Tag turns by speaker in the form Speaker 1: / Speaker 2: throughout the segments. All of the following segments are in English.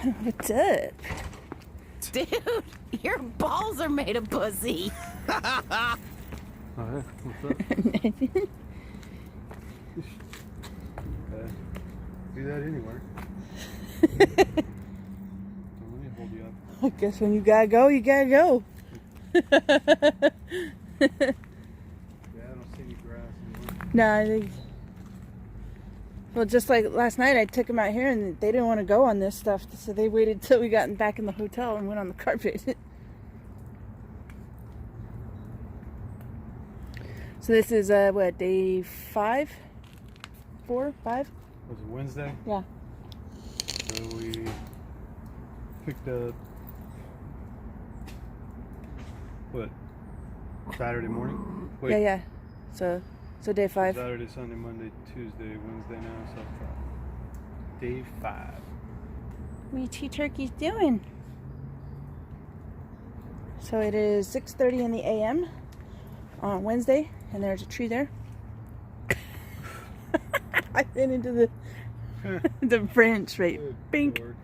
Speaker 1: What's up?
Speaker 2: Dude, your balls are made of pussy.
Speaker 3: Alright, what's up? Do that anywhere. Let me hold you up.
Speaker 1: I guess when you gotta go, you gotta go.
Speaker 3: Yeah, I don't see any grass anymore.
Speaker 1: No, I think. Well, just like last night, I took them out here and they didn't want to go on this stuff, so they waited till we got back in the hotel and went on the carpet. So this is what, day 5? 4, 5?
Speaker 3: Was it Wednesday?
Speaker 1: Yeah.
Speaker 3: So we picked up what? Saturday morning? Wait.
Speaker 1: Yeah. So day 5.
Speaker 3: Saturday, Sunday, Monday, Tuesday, Wednesday now, so day 5.
Speaker 1: What are you two turkeys doing? So it is 6:30 in the a.m. on Wednesday, and there's a tree there. I went into the branch, right?
Speaker 3: Good
Speaker 1: Bink.
Speaker 3: Lord.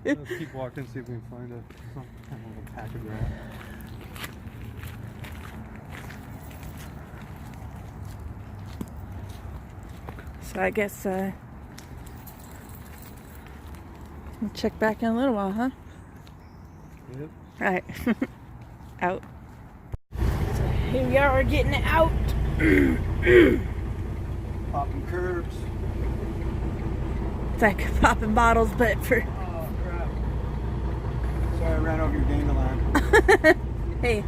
Speaker 3: Let's keep walking, see if we can find a little patch of grass.
Speaker 1: So I guess we'll check back in a little while, huh?
Speaker 3: Yep.
Speaker 1: All right. Out. So here we are, we're getting out.
Speaker 3: Popping curbs.
Speaker 1: It's like popping bottles, but for...
Speaker 3: Oh, crap. Sorry I ran over your dandelion.
Speaker 1: Hey.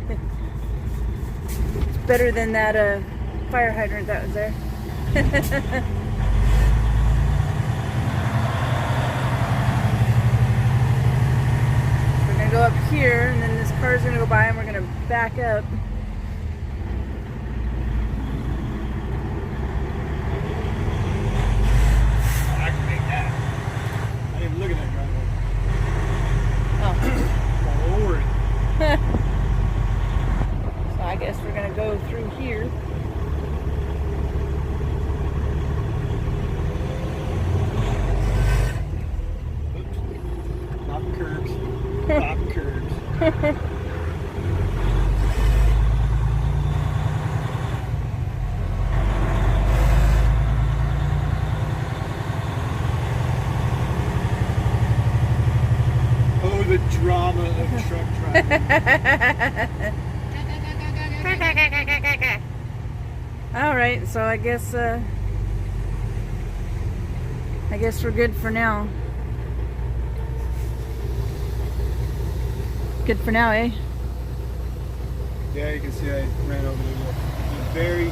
Speaker 1: It's better than that fire hydrant that was there. We're gonna go up here, and then this car's gonna go by, and we're gonna back up.
Speaker 3: Activate that. I didn't even look at that driveway.
Speaker 1: Oh.
Speaker 3: All over it.
Speaker 1: So I guess we're gonna go through here.
Speaker 3: Oops. Pop curbs. Pop curbs. Oh, the drama of truck driving.
Speaker 1: All right, so I guess we're good for now. Good for now, eh?
Speaker 3: Yeah, you can see I ran over the very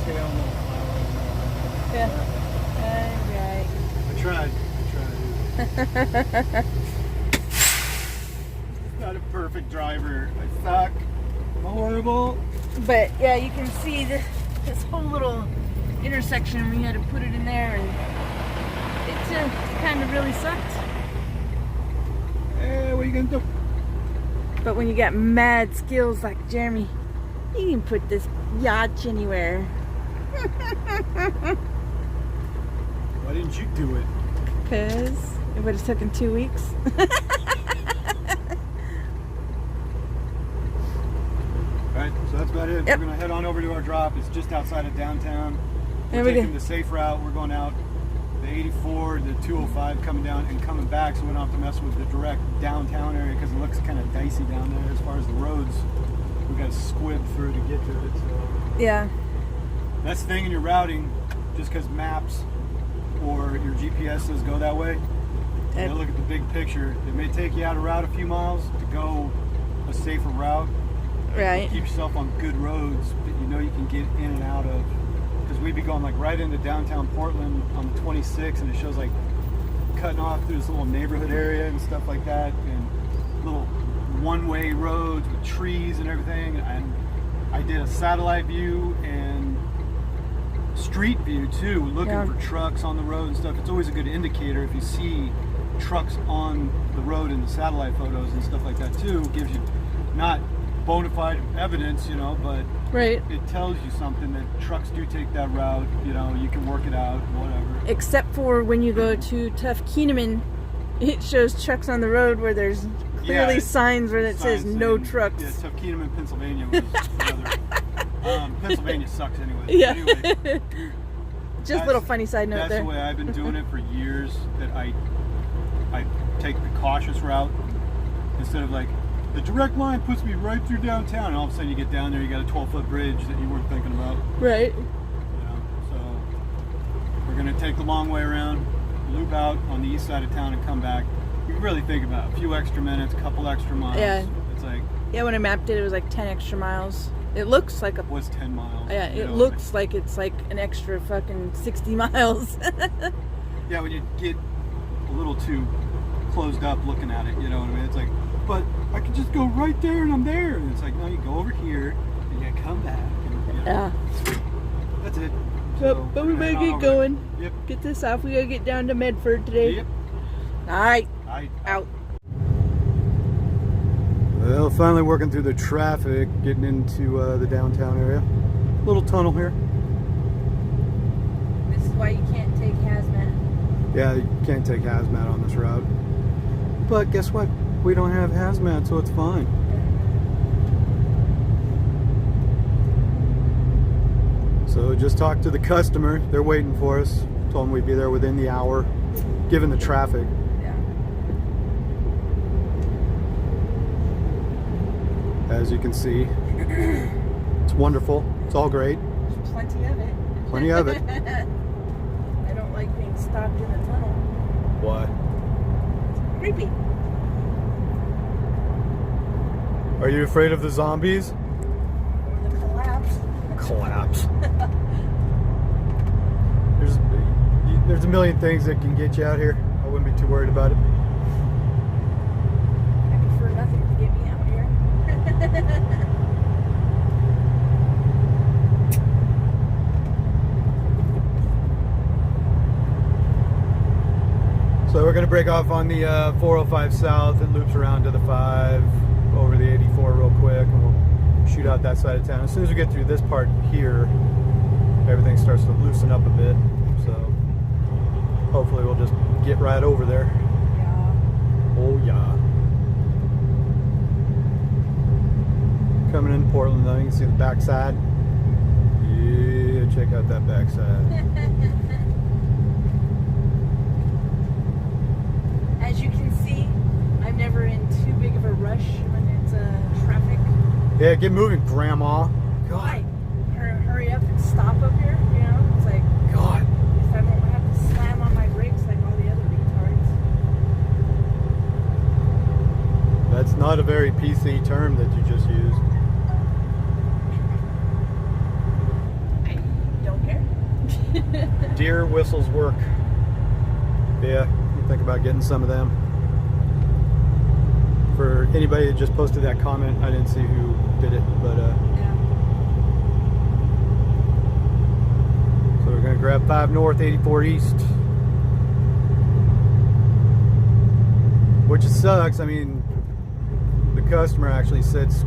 Speaker 3: tail of the flower.
Speaker 1: Yeah.
Speaker 3: I tried. Not a perfect driver. I suck. I'm horrible.
Speaker 1: But yeah, you can see this whole little intersection. We had to put it in there, and it kind of really sucked.
Speaker 3: Hey, what are you gonna do?
Speaker 1: But when you got mad skills like Jeremy, you can put this yacht anywhere.
Speaker 3: Why didn't you do it?
Speaker 1: Because it would have taken 2 weeks.
Speaker 3: Alright, so that's about it.
Speaker 1: Yep.
Speaker 3: We're gonna head on over to our drop. It's just outside of downtown.
Speaker 1: There
Speaker 3: We're
Speaker 1: we go.
Speaker 3: taking the safe route. We're going out the 84, the 205 coming down and coming back, so we don't have to mess with the direct downtown area because it looks kind of dicey down there as far as the roads. We got to squib through to get to it. So
Speaker 1: Yeah.
Speaker 3: that's the thing in your routing, just because maps or your GPS says go that way. You gotta look at the big picture. It may take you out a route a few miles to go a safer route.
Speaker 1: Right.
Speaker 3: Keep yourself on good roads that you know you can get in and out of. Because we'd be going like right into downtown Portland on the 26, and it shows like cutting off through this little neighborhood area and stuff like that, and little one-way roads with trees and everything. And I did a satellite view and street view too, looking for trucks on the road and stuff. It's always a good indicator if you see trucks on the road in the satellite photos and stuff like that too. It gives you not bona fide evidence, you know, but
Speaker 1: Right.
Speaker 3: it tells you something that trucks do take that route. You know, you can work it out, whatever.
Speaker 1: Except for when you go to Tough Keeneman It shows trucks on the road where there's clearly
Speaker 3: Yeah,
Speaker 1: signs where it says
Speaker 3: signs
Speaker 1: no
Speaker 3: saying-
Speaker 1: trucks.
Speaker 3: Yeah, Tuckingwithselena in Pennsylvania was the other. Pennsylvania sucks anyway.
Speaker 1: Yeah.
Speaker 3: Anyway,
Speaker 1: Just a little funny side note
Speaker 3: that's
Speaker 1: there.
Speaker 3: the way I've been doing it for years. That I take the cautious route instead of like the direct line puts me right through downtown, and all of a sudden you get down there, you got a 12-foot bridge that you weren't thinking about.
Speaker 1: Right.
Speaker 3: You know, so we're gonna take the long way around, loop out on the east side of town, and come back. You can really think about it. A few extra minutes, a couple extra miles.
Speaker 1: Yeah.
Speaker 3: It's like
Speaker 1: Yeah, when I mapped it, it was like 10 extra miles. It looks like a...
Speaker 3: what's 10 miles?
Speaker 1: Yeah,
Speaker 3: you
Speaker 1: it
Speaker 3: know?
Speaker 1: looks like it's like an extra fucking 60 miles.
Speaker 3: Yeah, when you get a little too closed up looking at it, you know what I mean? It's like, but I can just go right there and I'm there. And it's like, no, you go over here and you come back. And, you know,
Speaker 1: Yeah.
Speaker 3: That's it.
Speaker 1: Yep,
Speaker 3: So,
Speaker 1: but we
Speaker 3: we're
Speaker 1: better
Speaker 3: heading
Speaker 1: get
Speaker 3: over
Speaker 1: going.
Speaker 3: there. Yep.
Speaker 1: Get this off. We gotta get down to Medford today.
Speaker 3: Yep.
Speaker 1: Alright, out.
Speaker 3: Well, finally working through the traffic, getting into the downtown area. Little tunnel here.
Speaker 1: This is why you can't take hazmat.
Speaker 3: Yeah, you can't take hazmat on this route. But guess what? We don't have hazmat, so it's fine. So just talked to the customer. They're waiting for us. Told them we'd be there within the hour, given the traffic.
Speaker 1: Yeah.
Speaker 3: As you can see, it's wonderful. It's all great.
Speaker 1: There's plenty of it.
Speaker 3: Plenty of it.
Speaker 1: I don't like being stopped in a tunnel.
Speaker 3: Why?
Speaker 1: Creepy.
Speaker 3: Are you afraid of the zombies?
Speaker 1: Or the collapse.
Speaker 3: Collapse. There's a million things that can get you out here. I wouldn't be too worried about it.
Speaker 1: I prefer nothing to get me out here.
Speaker 3: So we're going to break off on the 405 South. It loops around to the 5 over the 84 real quick, and we'll shoot out that side of town. As soon as we get through this part here, everything starts to loosen up a bit. So hopefully we'll just get right over there.
Speaker 1: Yeah.
Speaker 3: Oh yeah. Coming into Portland though, you can see the backside. Yeah, check out that backside.
Speaker 1: As you can see, I'm never in too big of a rush when it's traffic.
Speaker 3: Yeah, get moving, Grandma.
Speaker 1: Why?
Speaker 3: God.
Speaker 1: Hurry up and stop up here. You know, it's like
Speaker 3: God.
Speaker 1: at least I won't have to slam on my brakes like all the other retards.
Speaker 3: That's not a very PC term that you just used.
Speaker 1: I don't care.
Speaker 3: Deer whistles work. Yeah, you think about getting some of them. For anybody that just posted that comment, I didn't see who did it, but
Speaker 1: Yeah.
Speaker 3: so we're gonna grab 5 North, 84 East. Which sucks. I mean, the customer actually sits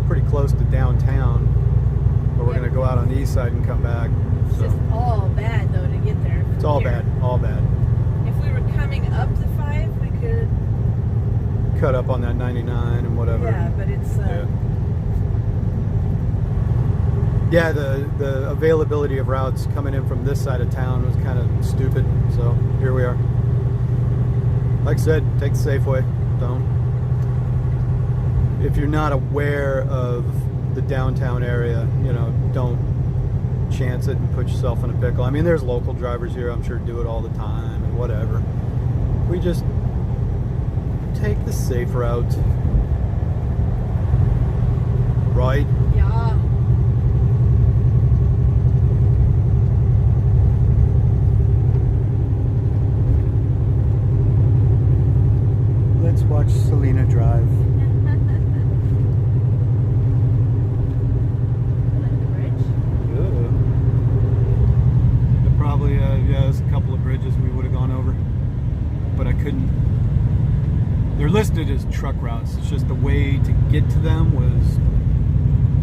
Speaker 3: pretty close to downtown, but we're
Speaker 1: Yeah.
Speaker 3: gonna go out on the east side and come back.
Speaker 1: It's
Speaker 3: So
Speaker 1: just all bad though to get there.
Speaker 3: it's all
Speaker 1: Here.
Speaker 3: bad, all bad.
Speaker 1: If we were coming up the 5, we could.
Speaker 3: Cut up on that 99 and whatever.
Speaker 1: Yeah, but it's.
Speaker 3: Yeah, the availability of routes coming in from this side of town was kind of stupid, so here we are. Like I said, take the Safeway. Don't. If you're not aware of the downtown area, you know, don't chance it and put yourself in a pickle. I mean, there's local drivers here, I'm sure, do it all the time and whatever. We just take the safe route. Right?
Speaker 1: Yeah.
Speaker 3: Let's watch Selena drive. There probably, yeah, there's a couple of bridges we would have gone over, but I couldn't. They're listed as truck routes. It's just the way to get to them was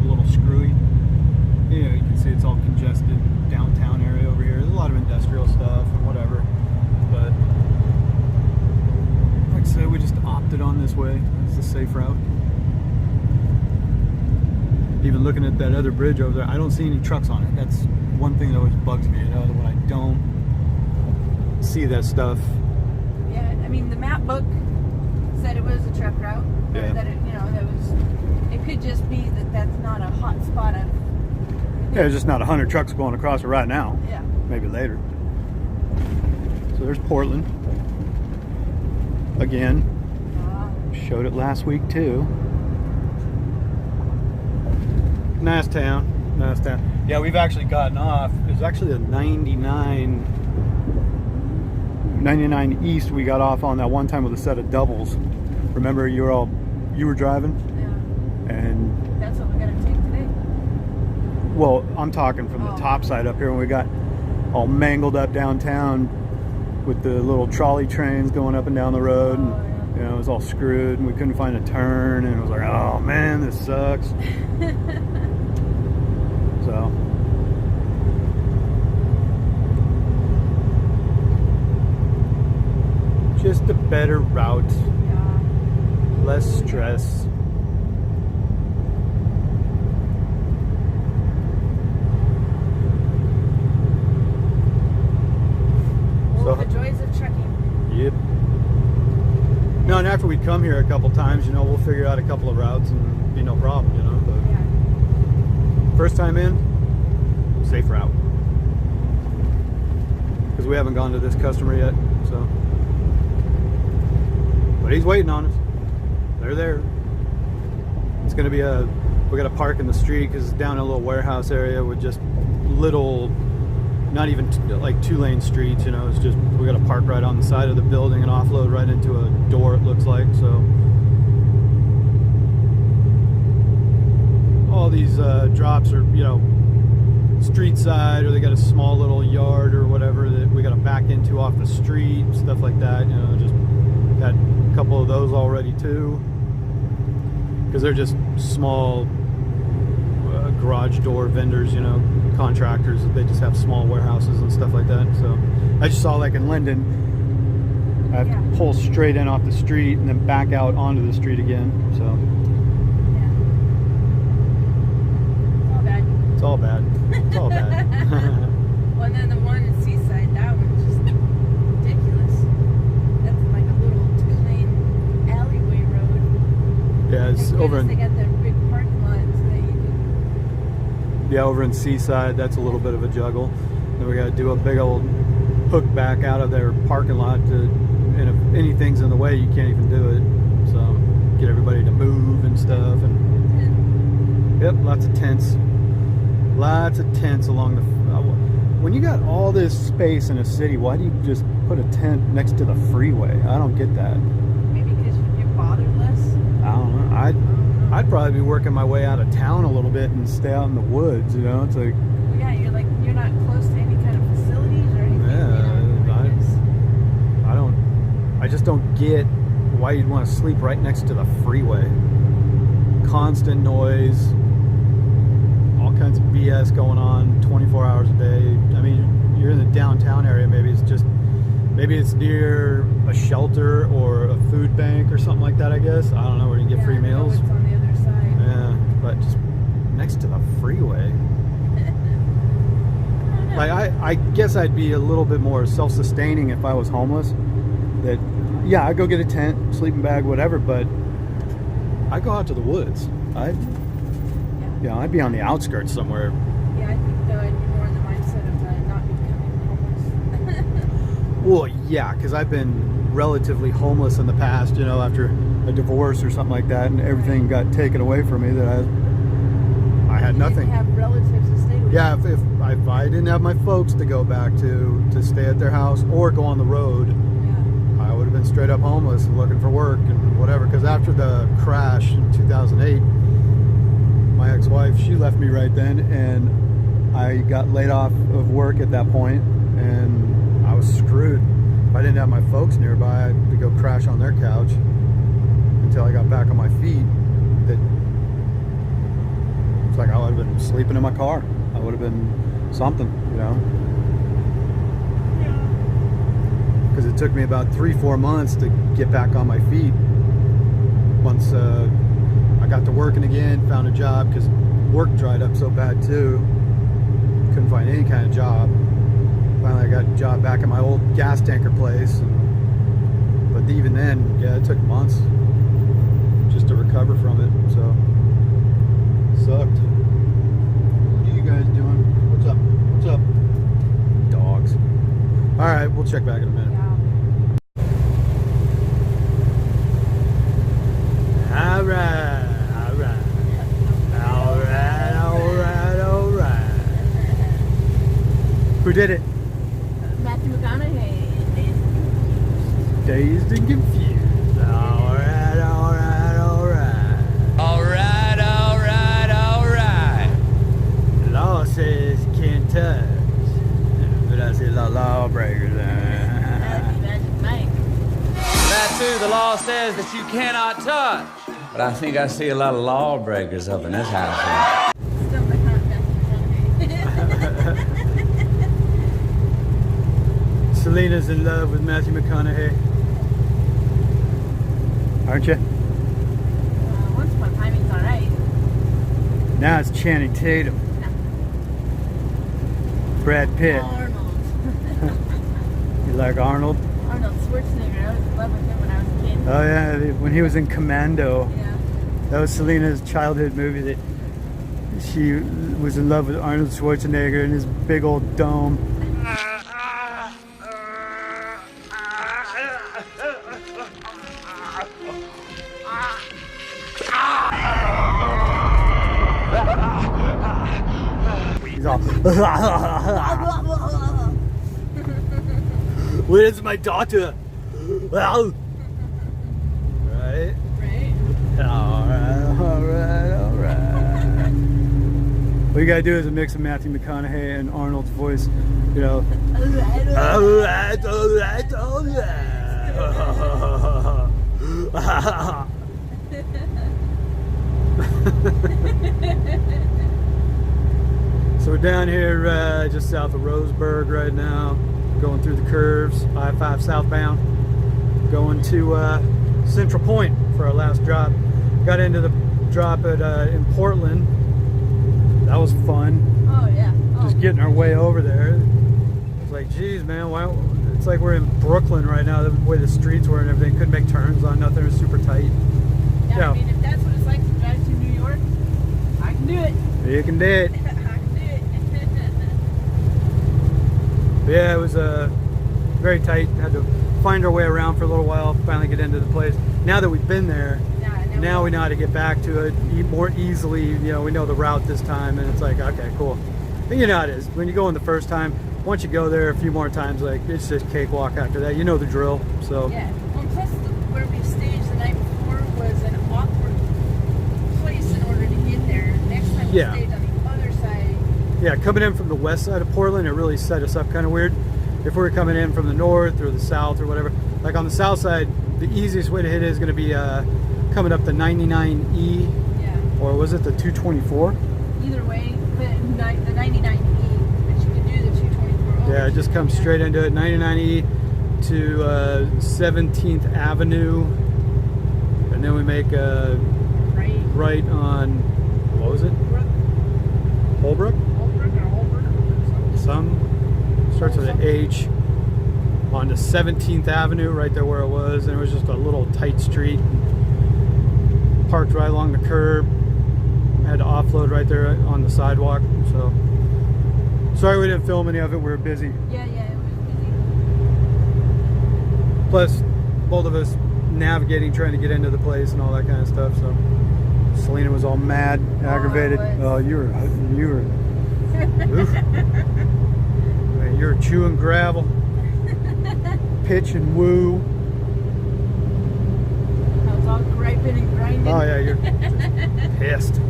Speaker 3: a little screwy. You know, you can see it's all congested downtown area over here. There's a lot of industrial stuff and whatever, but this way. It's a safe route. Even looking at that other bridge over there, I don't see any trucks on it. That's one thing that always bugs me, you know, when I don't see that stuff.
Speaker 1: Yeah, I mean, the map book said it was a truck route. Or
Speaker 3: Yeah.
Speaker 1: that it, you know, that was. It could just be that that's not a hot spot of.
Speaker 3: Yeah, there's just not 100 trucks going across it right now.
Speaker 1: Yeah.
Speaker 3: Maybe later. So there's Portland. Again. Showed it last week too. Nice town. Nice town. Yeah, we've actually gotten off. It's actually a 99 East. We got off on that one time with a set of doubles. Remember, you were driving?
Speaker 1: Yeah.
Speaker 3: And
Speaker 1: That's what we're gonna take today.
Speaker 3: well, I'm talking from the top side up here when we got all mangled up downtown with the little trolley trains going up and down the road. And, you know, it was all screwed and we couldn't find a turn and it was like, oh man, this sucks. So just a better route,
Speaker 1: Yeah.
Speaker 3: less stress.
Speaker 1: Oh, the joys of trucking.
Speaker 3: Yep. No, and after we come here a couple times, you know, we'll figure out a couple of routes and be no problem, you know. But
Speaker 1: Yeah.
Speaker 3: first time in, safe route. Because we haven't gone to this customer yet, so. But he's waiting on us. They're there. It's going to be we got to park in the street because it's down in a little warehouse area with just little, not even like 2-lane streets, you know. It's just, we got to park right on the side of the building and offload right into a door, it looks like. So all these drops are, you know, street side, or they got a small little yard or whatever that we got to back into off the street, stuff like that. You know, just had a couple of those already too, because they're just small garage door vendors, you know, contractors. They just have small warehouses and stuff like that. So I just saw, like in Linden, I have to pull straight in off the street and then back out onto the street again. So
Speaker 1: Yeah. It's all bad.
Speaker 3: it's all bad. It's all bad.
Speaker 1: Well, and then the one in Seaside, that one's just ridiculous. That's like a little 2-lane alleyway road.
Speaker 3: Yeah, it's
Speaker 1: Thank
Speaker 3: over
Speaker 1: goodness
Speaker 3: in,
Speaker 1: they got that big parking lot so that you can.
Speaker 3: yeah, over in Seaside, that's a little bit of a juggle. Then we got to do a big old hook back out of their parking lot to, and if anything's in the way, you can't even do it. So get everybody to move and stuff. And yep, lots of tents. Lots of tents along the. When you got all this space in a city, why do you just put a tent next to the freeway? I don't get that.
Speaker 1: Maybe because you're bothered less.
Speaker 3: I don't know. I'd probably be working my way out of town a little bit and stay out in the woods. You know, it's like.
Speaker 1: Well, yeah, you're not close to any kind of facilities or anything.
Speaker 3: Yeah, I just don't get why you'd want to sleep right next to the freeway. Constant noise. All kinds of BS going on 24 hours a day. I mean, you're in the downtown area, maybe it's near a shelter or a food bank or something like that, I guess. I don't know, where you can get free meals.
Speaker 1: It's on the other side.
Speaker 3: Yeah, but just next to the freeway. Like, I guess I'd be a little bit more self-sustaining if I was homeless. That, yeah, I'd go get a tent, sleeping bag, whatever, but I'd go out to the woods. I'd be on the outskirts somewhere.
Speaker 1: Yeah, I think though I'd be more in the mindset of not becoming homeless.
Speaker 3: Well, yeah, because I've been relatively homeless in the past, you know, after a divorce or something like that, and everything got taken away from me that I had nothing.
Speaker 1: You have relatives to stay with.
Speaker 3: Yeah, if I didn't have my folks to go back to stay at their house or go on the road, I would have been straight up homeless and looking for work and whatever. Because after the crash in 2008, my ex-wife, she left me right then, and I got laid off of work at that point, and I was screwed. If I didn't have my folks nearby, I had to go crash on their couch until I got back on my feet. It's like I would have been sleeping in my car. I would have been something, you know. Because it took me about 3-4 months to get back on my feet. once I got to working again, found a job because work dried up so bad too. Couldn't find any kind of job. Finally, I got a job back at my old gas tanker place. But even then, yeah, it took months just to recover from it. So, sucked. What are you guys doing? What's up? What's up? Dogs. All right, we'll check back in a minute. All right. Who did it?
Speaker 2: Matthew McConaughey.
Speaker 3: Dazed and confused. Alright. The law says you can't touch. But I see a lot of lawbreakers.
Speaker 4: That too, the law says that you cannot touch. But I think I see a lot of lawbreakers up in this house.
Speaker 2: Still the Matthew
Speaker 3: Selena's in love with Matthew McConaughey. Aren't you?
Speaker 2: Once upon a time, he's alright.
Speaker 3: Now it's Channing Tatum.
Speaker 2: No.
Speaker 3: Brad Pitt.
Speaker 2: Arnold.
Speaker 3: You like Arnold?
Speaker 2: Arnold Schwarzenegger. I was in love with him when I was a kid.
Speaker 3: Oh yeah, when he was in Commando.
Speaker 2: Yeah.
Speaker 3: That was Selena's childhood movie that she was in love with Arnold Schwarzenegger and his big old dome. He's all, where's my daughter? Well, right?
Speaker 2: Right?
Speaker 3: Alright. What you gotta do is a mix of Matthew McConaughey and Arnold's voice, you know. Alright. So we're down here just south of Roseburg right now, going through the curves, I-5 southbound, going to Central Point for our last drop. Got into the drop at in Portland. That was fun.
Speaker 2: Oh, yeah. Oh.
Speaker 3: Just getting our way over there. It's like, geez, man, why? It's like we're in Brooklyn right now. The way the streets were and everything, couldn't make turns on nothing. It was super tight.
Speaker 2: Yeah, I mean, if that's what it's like to drive to New York, I can do it.
Speaker 3: You can do it.
Speaker 2: I can do it.
Speaker 3: But yeah, it was very tight. Had to find our way around for a little while. Finally get into the place. Now that we've been there, now we know how to get back to it more easily. You know, we know the route this time, and it's like, okay, cool. And you know how it is. When you go in the first time, once you go there a few more times, like, it's just cakewalk after that. You know the drill. So
Speaker 2: Yeah. Well, plus where we staged the night before was an awkward place in order to get there. Next time we staged on the other side.
Speaker 3: yeah, coming in from the west side of Portland, it really set us up kind of weird. If we were coming in from the north or the south or whatever, like on the south side, the easiest way to hit it is going to be coming up the 99E,
Speaker 2: Yeah.
Speaker 3: or was it the 224?
Speaker 2: Either way, the 99E, but you could do the 224.
Speaker 3: Yeah, it just comes straight into it. 99E to 17th Avenue, and then we make a right on, what was it? Holbrook? Some starts with an H. On the 17th Avenue, right there where it was, and it was just a little tight street. Parked right along the curb. Had to offload right there on the sidewalk. So sorry we didn't film any of it. We were busy.
Speaker 2: Yeah, it was busy.
Speaker 3: Plus, both of us navigating, trying to get into the place and all that kind of stuff. So Selena was all mad, aggravated. Oh, you were. Oof. Man, you were chewing gravel. Pitch and woo.
Speaker 2: I was all griping and grinding.
Speaker 3: Oh yeah, you're just pissed.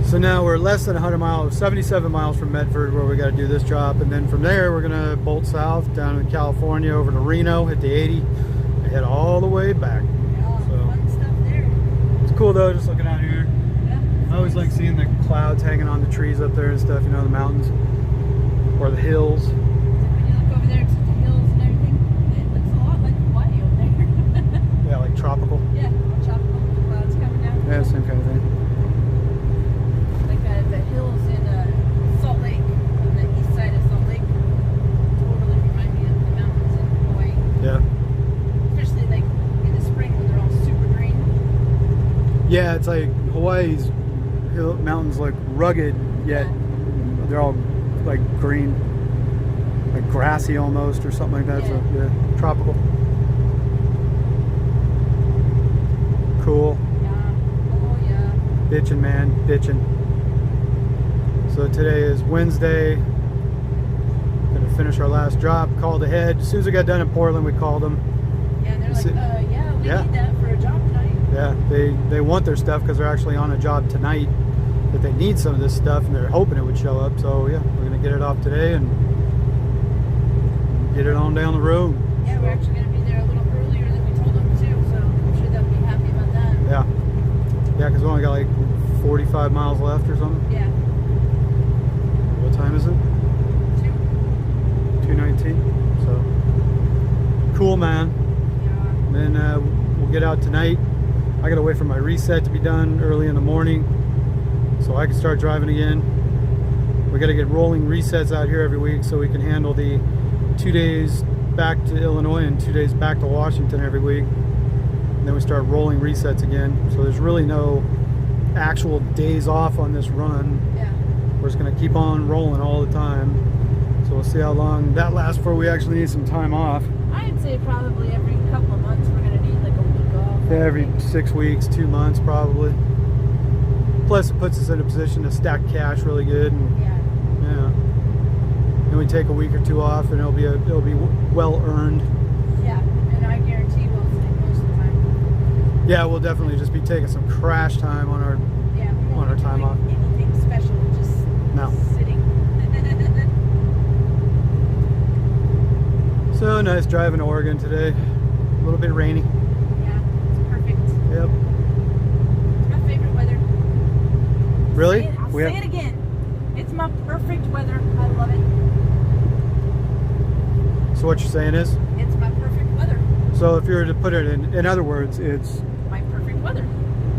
Speaker 3: So now we're less than 100 miles, 77 miles from Medford, where we got to do this drop, and then from there we're gonna bolt south down in California over to Reno, hit the 80, and head all the way back.
Speaker 2: Fun stuff there.
Speaker 3: It's cool though, just looking out here.
Speaker 2: Yeah.
Speaker 3: I always like seeing the clouds hanging on the trees up there and stuff, you know, the mountains or the hills.
Speaker 2: When you look over there to the hills and everything, it looks a lot like Hawaii over there.
Speaker 3: Yeah, like tropical. Yeah, it's like Hawaii's mountains look rugged, yet they're all like green, like grassy almost, or something like that.
Speaker 2: Yeah.
Speaker 3: So yeah, tropical. Cool.
Speaker 2: Yeah. Oh yeah.
Speaker 3: Bitchin', man, bitchin'. So today is Wednesday. Gonna finish our last drop. Called ahead. As soon as we got done in Portland, we called them.
Speaker 2: Yeah, and they're like, yeah, we
Speaker 3: Yeah.
Speaker 2: need that for a job tonight.
Speaker 3: Yeah, they want their stuff because they're actually on a job tonight. That they need some of this stuff, and they're hoping it would show up. So yeah, we're gonna get it off today and get it on down the road.
Speaker 2: Yeah, we're actually going to be there a little earlier than we told them to, so I'm sure they'll be happy about that.
Speaker 3: Yeah, yeah, because we only got like 45 miles left or something.
Speaker 2: Yeah.
Speaker 3: What time is it? 2:19. So cool, man.
Speaker 2: Yeah.
Speaker 3: Then we'll get out tonight. I gotta wait for my reset to be done early in the morning so I can start driving again. We gotta get rolling resets out here every week so we can handle the 2 days back to Illinois and 2 days back to Washington every week. And then we start rolling resets again. So there's really no actual days off on this run.
Speaker 2: Yeah.
Speaker 3: We're just gonna keep on rolling all the time. So we'll see how long that lasts before we actually need some time off.
Speaker 2: I'd say probably every couple of months we're going to need like a week off.
Speaker 3: Yeah, every 6 weeks, 2 months probably. Plus it puts us in a position to stack cash really good, and
Speaker 2: Yeah.
Speaker 3: yeah. Then we take a week or two off, and it'll be well earned.
Speaker 2: Yeah, and I guarantee we'll sleep most of the time.
Speaker 3: Yeah, we'll definitely just be taking some crash time on our
Speaker 2: Yeah, we
Speaker 3: on
Speaker 2: won't
Speaker 3: our
Speaker 2: be
Speaker 3: time
Speaker 2: doing
Speaker 3: off.
Speaker 2: anything special, just
Speaker 3: No.
Speaker 2: sitting.
Speaker 3: So nice driving to Oregon today. A little bit rainy.
Speaker 2: Yeah, it's perfect.
Speaker 3: Yep.
Speaker 2: It's my favorite weather.
Speaker 3: Really?
Speaker 2: I'll say it again. It's my perfect weather. I love it.
Speaker 3: So what you're saying is,
Speaker 2: It's my perfect weather.
Speaker 3: so if you were to put it in other words, it's,
Speaker 2: My perfect weather.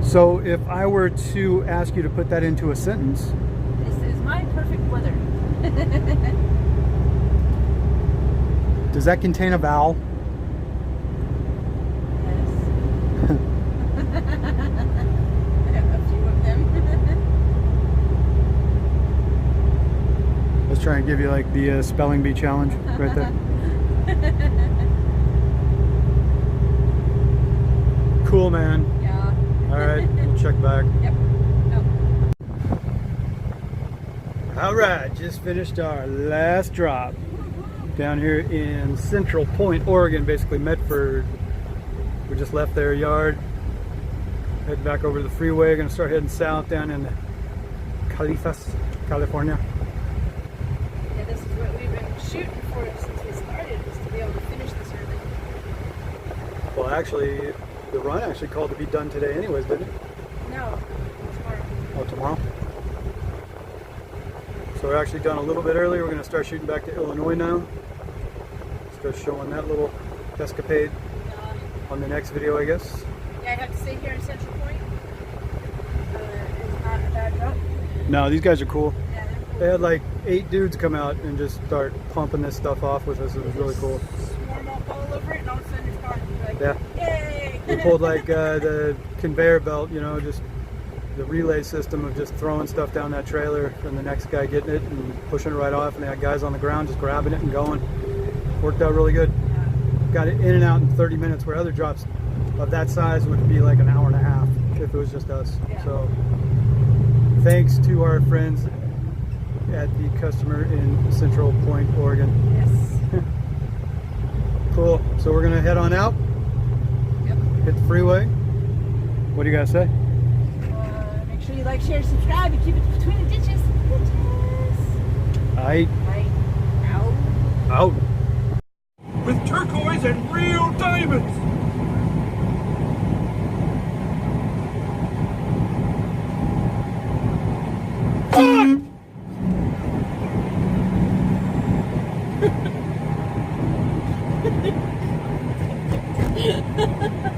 Speaker 3: so if I were to ask you to put that into a sentence,
Speaker 2: This is my perfect weather.
Speaker 3: does that contain a vowel?
Speaker 2: Yes. I have a few of them.
Speaker 3: Let's try and give you like the spelling bee challenge right there. Cool, man.
Speaker 2: Yeah.
Speaker 3: All right, we'll check back.
Speaker 2: Yep. Oh.
Speaker 3: All right, just finished our last drop down here in Central Point, Oregon, basically Medford. We just left their yard, heading back over to the freeway. Gonna start heading south down in Califas, California.
Speaker 2: Yeah, this is what we've been shooting for since we started, is to be able to finish this early.
Speaker 3: Well, actually, the run actually called to be done today anyways, didn't it?
Speaker 2: No, tomorrow.
Speaker 3: Oh, tomorrow? So we're actually done a little bit early. We're gonna start shooting back to Illinois now. Start showing that little escapade on the next video, I guess.
Speaker 2: Yeah, I'd have to say here in Central Point, it's not a bad drop.
Speaker 3: No, these guys are cool.
Speaker 2: Yeah, they're cool.
Speaker 3: They had like 8 dudes come out and just start pumping this stuff off with us. It was really cool.
Speaker 2: Swarm all over it, and all of a sudden it's gone. You're like,
Speaker 3: Yeah.
Speaker 2: yay!
Speaker 3: We pulled like the conveyor belt, you know, just the relay system of just throwing stuff down that trailer and the next guy getting it and pushing it right off, and they had guys on the ground just grabbing it and going. Worked out really good. Got it in and out in 30 minutes, where other drops of that size would be like an hour and a half if it was just us.
Speaker 2: Yeah.
Speaker 3: So thanks to our friends at the customer in Central Point, Oregon.
Speaker 2: Yes.
Speaker 3: Cool. So we're gonna head on out,
Speaker 2: Yep.
Speaker 3: hit the freeway. What do you guys say?
Speaker 2: Make sure you like, share, subscribe, and keep it between the ditches.
Speaker 3: Aight.
Speaker 2: Right. Out.
Speaker 3: Out.
Speaker 5: With turquoise and real diamonds.
Speaker 2: Ha ha ha!